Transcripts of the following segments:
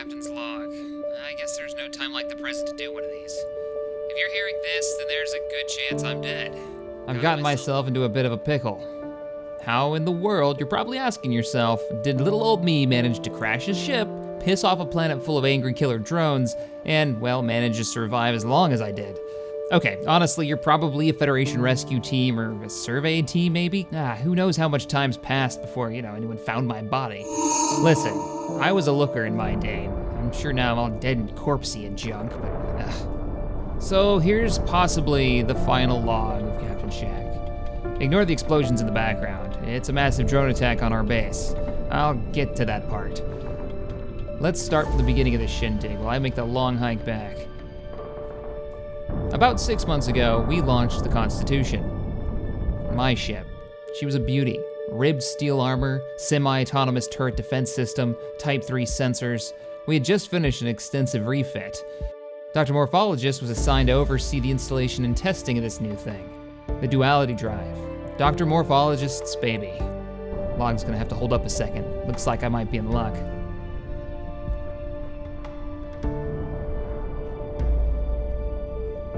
captain's log. I guess there's no time like the present to do one of these. If you're hearing this, then there's a good chance I'm dead. I've gotten myself into a bit of a pickle. How in the world, you're probably asking yourself, did little old me manage to crash his ship, piss off a planet full of angry killer drones, and, well, manage to survive as long as I did? Okay, honestly, you're probably a Federation rescue team or a survey team, maybe? Who knows how much time's passed before, anyone found my body. Listen, I was a looker in my day. I'm sure now I'm all dead and corpsey and junk, but So here's possibly the final log of CaptainShack. Ignore the explosions in the background. It's a massive drone attack on our base. I'll get to that part. Let's start from the beginning of the shindig while I make the long hike back. About 6 months ago, we launched the Constitution. My ship. She was a beauty. Ribbed steel armor, semi-autonomous turret defense system, Type 3 sensors. We had just finished an extensive refit. Dr. Morphologis was assigned to oversee the installation and testing of this new thing. The duality drive. Dr. Morphologist's baby. Log's gonna have to hold up a second. Looks like I might be in luck.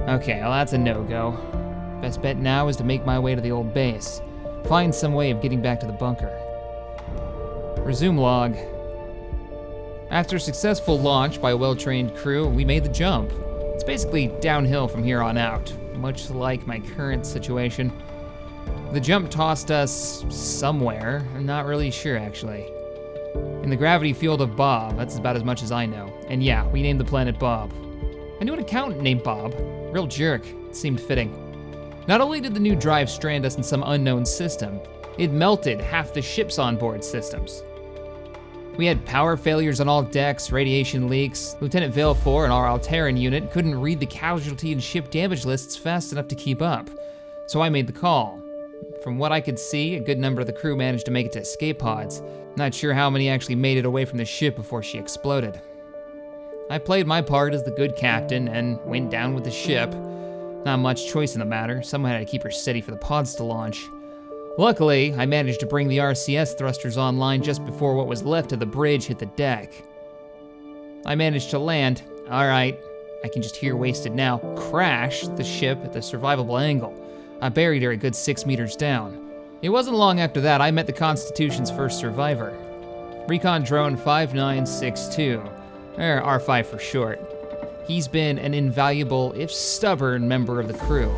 Okay, well that's a no-go. Best bet now is to make my way to the old base. Find some way of getting back to the bunker. Resume log. After a successful launch by a well-trained crew, we made the jump. It's basically downhill from here on out, much like my current situation. The jump tossed us somewhere. I'm not really sure, actually. In the gravity field of Bob, that's about as much as I know. And yeah, we named the planet Bob. I knew an accountant named Bob. Real jerk. It seemed fitting. Not only did the new drive strand us in some unknown system, it melted half the ship's onboard systems. We had power failures on all decks, radiation leaks. Lieutenant Valefor and our Alterran unit couldn't read the casualty and ship damage lists fast enough to keep up. So I made the call. From what I could see, a good number of the crew managed to make it to escape pods. Not sure how many actually made it away from the ship before she exploded. I played my part as the good captain and went down with the ship. Not much choice in the matter. Someone had to keep her steady for the pods to launch. Luckily, I managed to bring the RCS thrusters online just before what was left of the bridge hit the deck. I managed to land. All right, I can just hear Wasted now crash the ship at the survivable angle. I buried her a good 6 meters down. It wasn't long after that I met the Constitution's first survivor. Recon Drone 5962, or R5 for short. He's been an invaluable, if stubborn, member of the crew.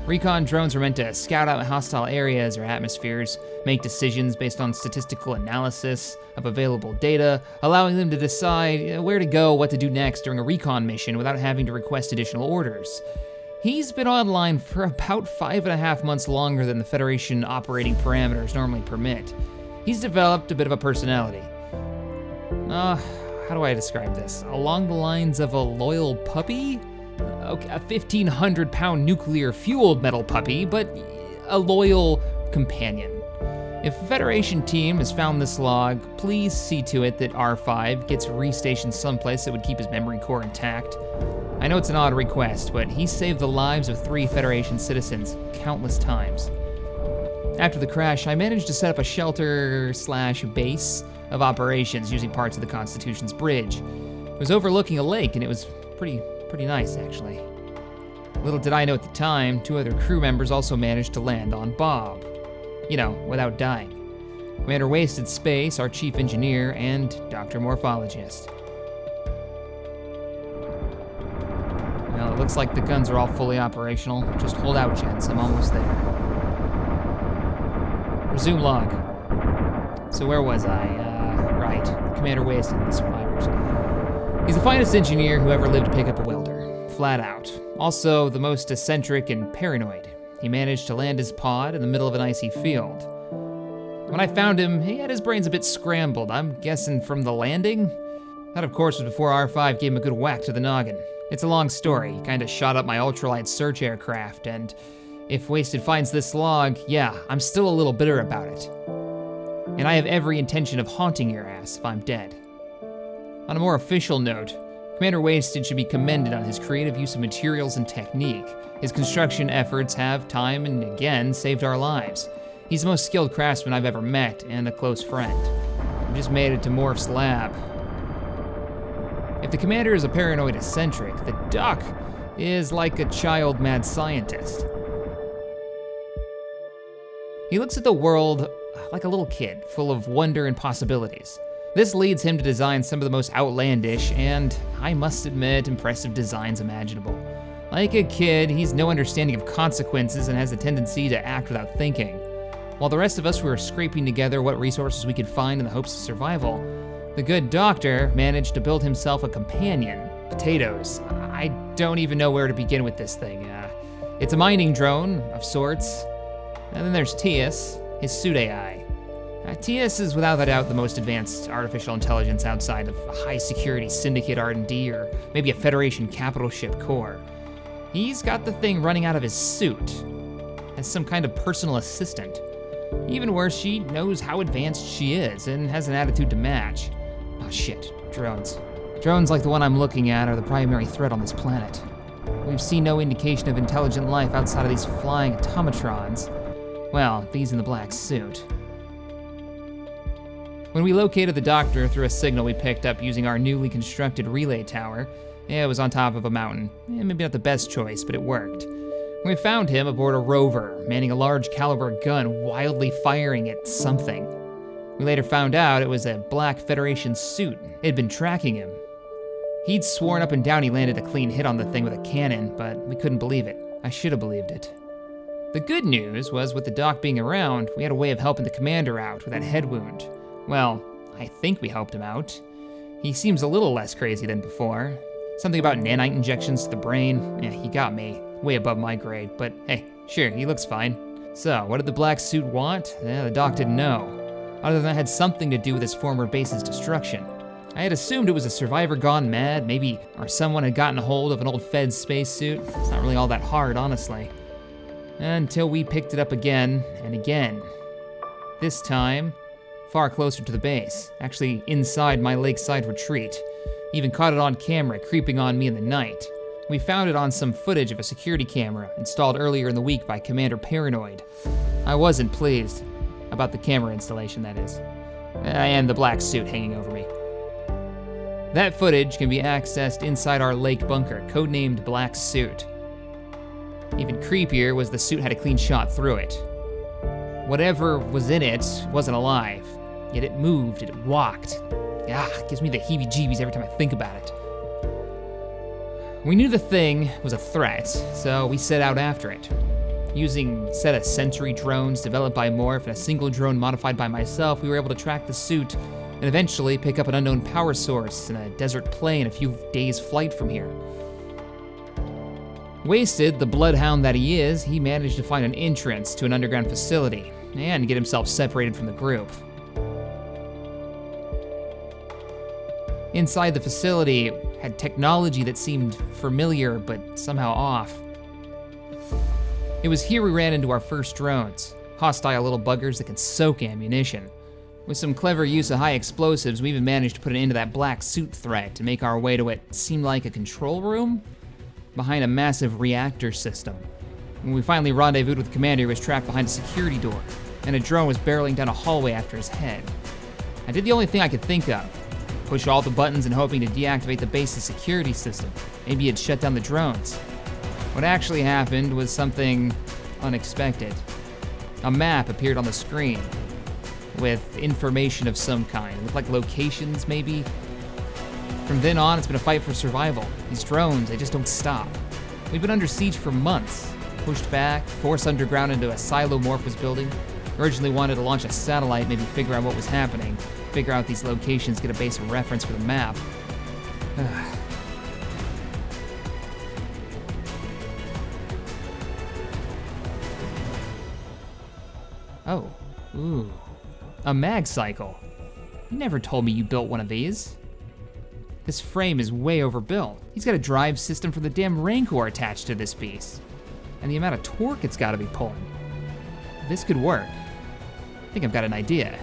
Recon drones are meant to scout out hostile areas or atmospheres, make decisions based on statistical analysis of available data, allowing them to decide where to go, what to do next during a recon mission without having to request additional orders. He's been online for about 5.5 months longer than the Federation operating parameters normally permit. He's developed a bit of a personality. How do I describe this? Along the lines of a loyal puppy? Okay, a 1,500-pound nuclear-fueled metal puppy, but a loyal companion. If a Federation team has found this log, please see to it that R5 gets restationed someplace that would keep his memory core intact. I know it's an odd request, but he saved the lives of 3 Federation citizens countless times. After the crash, I managed to set up a shelter/base of operations using parts of the Constitution's bridge. It was overlooking a lake, and it was pretty nice, actually. Little did I know at the time, 2 other crew members also managed to land on Bob. Without dying. Commander Wasted Space, our chief engineer, and Dr. Morphologist. Well, it looks like the guns are all fully operational. Just hold out, gents, I'm almost there. Resume log. So where was I? Right, Commander Wasted and the survivors. He's the finest engineer who ever lived to pick up a welder, flat out. Also, the most eccentric and paranoid. He managed to land his pod in the middle of an icy field. When I found him, he had his brains a bit scrambled, I'm guessing from the landing? That, of course, was before R5 gave him a good whack to the noggin. It's a long story. He kinda shot up my ultralight search aircraft, and if Wasted finds this log, yeah, I'm still a little bitter about it. And I have every intention of haunting your ass if I'm dead. On a more official note, Commander Wasted should be commended on his creative use of materials and technique. His construction efforts have, time and again, saved our lives. He's the most skilled craftsman I've ever met, and a close friend. We just made it to Morph's lab. If the commander is a paranoid eccentric, the doc is like a child mad scientist. He looks at the world like a little kid, full of wonder and possibilities. This leads him to design some of the most outlandish and, I must admit, impressive designs imaginable. Like a kid, he's no understanding of consequences and has a tendency to act without thinking. While the rest of us were scraping together what resources we could find in the hopes of survival, the good doctor managed to build himself a companion, Potatoes. I don't even know where to begin with this thing. It's a mining drone of sorts. And then there's Tias, his suit AI. Tias is without a doubt the most advanced artificial intelligence outside of a high-security syndicate R&D or maybe a Federation capital ship core. He's got the thing running out of his suit as some kind of personal assistant. Even worse, she knows how advanced she is and has an attitude to match. Oh shit, drones. Drones like the one I'm looking at are the primary threat on this planet. We've seen no indication of intelligent life outside of these flying automatrons. Well, these in the black suit. When we located the doctor through a signal we picked up using our newly constructed relay tower, it was on top of a mountain. Maybe not the best choice, but it worked. We found him aboard a rover, manning a large caliber gun, wildly firing at something. We later found out it was a black Federation suit. It had been tracking him. He'd sworn up and down he landed a clean hit on the thing with a cannon, but we couldn't believe it. I should have believed it. The good news was, with the doc being around, we had a way of helping the commander out with that head wound. Well, I think we helped him out. He seems a little less crazy than before. Something about nanite injections to the brain. Yeah, he got me. Way above my grade, but hey, sure, he looks fine. So, what did the black suit want? The doc didn't know. Other than it had something to do with his former base's destruction. I had assumed it was a survivor gone mad, maybe, or someone had gotten a hold of an old Fed spacesuit. It's not really all that hard, honestly. Until we picked it up again and again. This time, far closer to the base, actually inside my lakeside retreat. Even caught it on camera creeping on me in the night. We found it on some footage of a security camera installed earlier in the week by Commander Paranoid. I wasn't pleased about the camera installation, that is. And the black suit hanging over me. That footage can be accessed inside our lake bunker, codenamed Black Suit. Even creepier was the suit had a clean shot through it. Whatever was in it wasn't alive, yet it moved, it walked. It gives me the heebie-jeebies every time I think about it. We knew the thing was a threat, so we set out after it. Using a set of sensory drones developed by Morph and a single drone modified by myself, we were able to track the suit and eventually pick up an unknown power source in a desert plain a few days' flight from here. Wasted, the bloodhound that he is, he managed to find an entrance to an underground facility and get himself separated from the group. Inside the facility had technology that seemed familiar but somehow off. It was here we ran into our first drones, hostile little buggers that can soak ammunition. With some clever use of high explosives, we even managed to put an end to that black suit threat and make our way to what seemed like a control room behind a massive reactor system. When we finally rendezvoused with the commander, he was trapped behind a security door, and a drone was barreling down a hallway after his head. I did the only thing I could think of. Push all the buttons and hoping to deactivate the base's security system. Maybe it'd shut down the drones. What actually happened was something unexpected. A map appeared on the screen with information of some kind. It looked like locations, maybe. From then on, it's been a fight for survival. These drones, they just don't stop. We've been under siege for months. Pushed back, forced underground into a silo Morph was building. Originally wanted to launch a satellite, maybe figure out what was happening. Figure out these locations, get a base of reference for the map. Oh, ooh. A mag cycle. You never told me you built one of these. This frame is way overbuilt. He's got a drive system for the damn Rancor attached to this piece. And the amount of torque it's gotta be pulling. This could work. I think I've got an idea.